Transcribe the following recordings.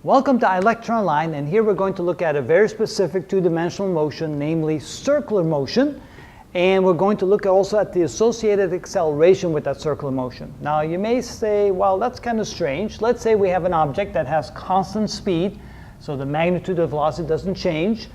Welcome to ilectureonline, and here we're going to look at a very specific two-dimensional motion, namely circular motion, and we're going to look also at the associated acceleration with that circular motion. Now you may say, well, that's kind of strange. Let's say we have an object that has constant speed, so the magnitude of velocity doesn't change,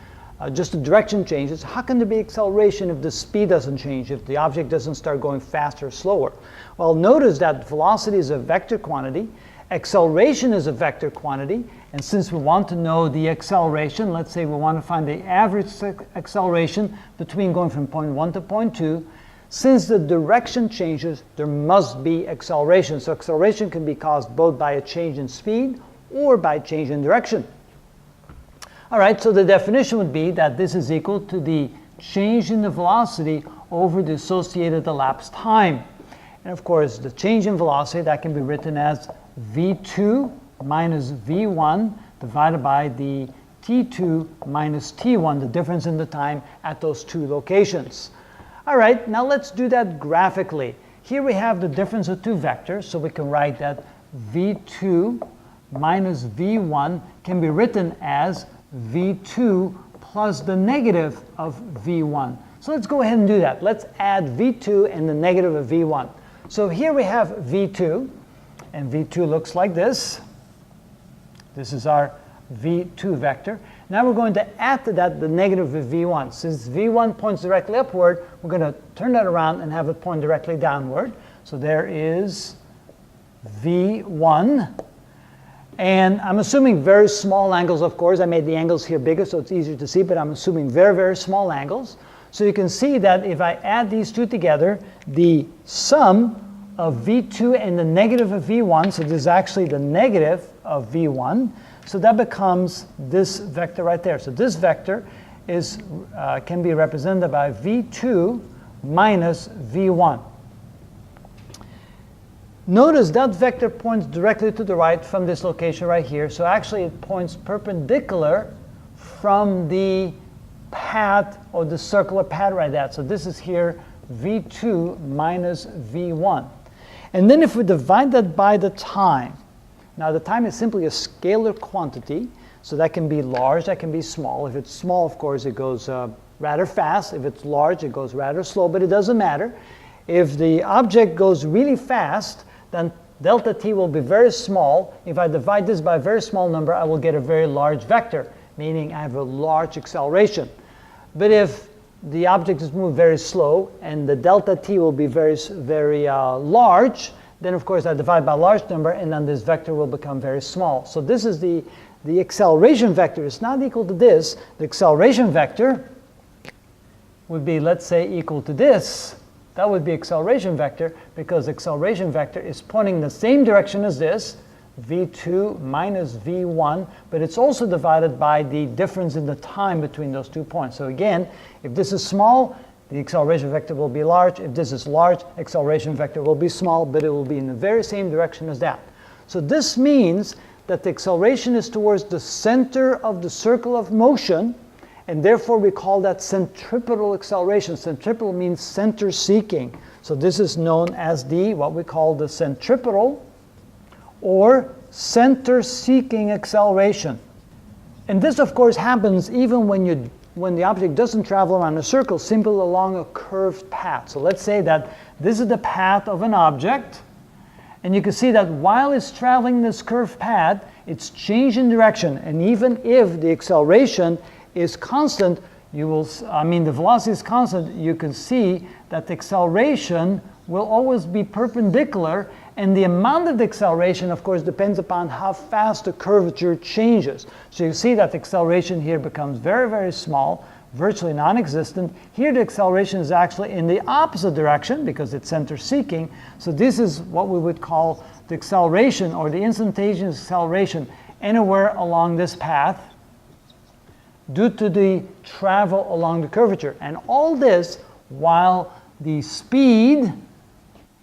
just the direction changes. How can there be acceleration if the speed doesn't change, if the object doesn't start going faster or slower? Well, notice that velocity is a vector quantity. Acceleration is a vector quantity, and since we want to know the acceleration, let's say we want to find the average acceleration between going from point 1 to point 2, since the direction changes, there must be acceleration. So acceleration can be caused both by a change in speed or by change in direction. All right, so the definition would be that this is equal to the change in the velocity over the associated elapsed time. And of course, the change in velocity, that can be written as v2 minus v1 divided by the t2 minus t1, the difference in the time at those two locations. All right, now let's do that graphically. Here we have the difference of two vectors, so we can write that v2 minus v1 can be written as v2 plus the negative of v1. So let's go ahead and do that. Let's add v2 and the negative of v1. So here we have v2, and v2 looks like this. This is our v2 vector. Now we're going to add to that the negative of v1. Since v1 points directly upward, we're going to turn that around and have it point directly downward. So there is v1. And I'm assuming very small angles, of course. I made the angles here bigger so it's easier to see, but I'm assuming very, very small angles. So you can see that if I add these two together, the sum of v2 and the negative of v1, so this is actually the negative of v1, so that becomes this vector right there. So this vector is, can be represented by v2 minus v1. Notice that vector points directly to the right from this location right here, so actually it points perpendicular from the path or the circular path right there. So this is here v2 minus v1. And then if we divide that by the time, now the time is simply a scalar quantity, so that can be large, that can be small. If it's small, of course, it goes rather fast. If it's large, it goes rather slow, but it doesn't matter. If the object goes really fast, then delta t will be very small. If I divide this by a very small number, I will get a very large vector, meaning I have a large acceleration. But if the object is moving very slow and the delta t will be very large, then of course I divide by a large number and then this vector will become very small. So this is the acceleration vector. It's not equal to this. The acceleration vector would be, let's say, equal to this. That would be acceleration vector because acceleration vector is pointing the same direction as this, v2 minus v1, but it's also divided by the difference in the time between those 2 points. So again, if this is small, the acceleration vector will be large. If this is large, acceleration vector will be small, but it will be in the very same direction as that. So this means that the acceleration is towards the center of the circle of motion, and therefore we call that centripetal acceleration. Centripetal means center seeking. So this is known as what we call the centripetal or center-seeking acceleration. And this, of course, happens even when the object doesn't travel around a circle, simply along a curved path. So let's say that this is the path of an object, and you can see that while it's traveling this curved path, it's changing direction. And even if the acceleration is constant, the velocity is constant, you can see that the acceleration will always be perpendicular, and the amount of the acceleration, of course, depends upon how fast the curvature changes. So you see that the acceleration here becomes very, very small, virtually non-existent. Here the acceleration is actually in the opposite direction because it's center-seeking. So this is what we would call the acceleration or the instantaneous acceleration anywhere along this path due to the travel along the curvature. And all this while the speed,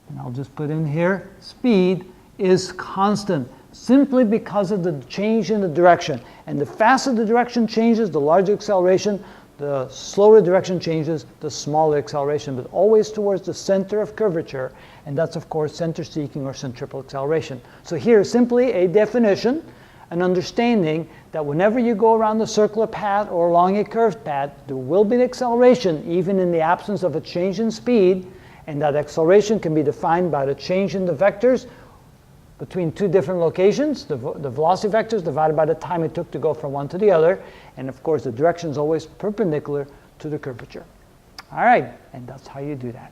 and I'll just put in here, speed is constant simply because of the change in the direction. And the faster the direction changes, the larger acceleration. The slower direction changes, the smaller acceleration, but always towards the center of curvature. And that's, of course, center seeking or centripetal acceleration. So here is simply a definition an understanding that whenever you go around the circular path or along a curved path, there will be an acceleration even in the absence of a change in speed, and that acceleration can be defined by the change in the vectors between two different locations, the velocity vectors divided by the time it took to go from one to the other, and of course the direction is always perpendicular to the curvature. All right, and that's how you do that.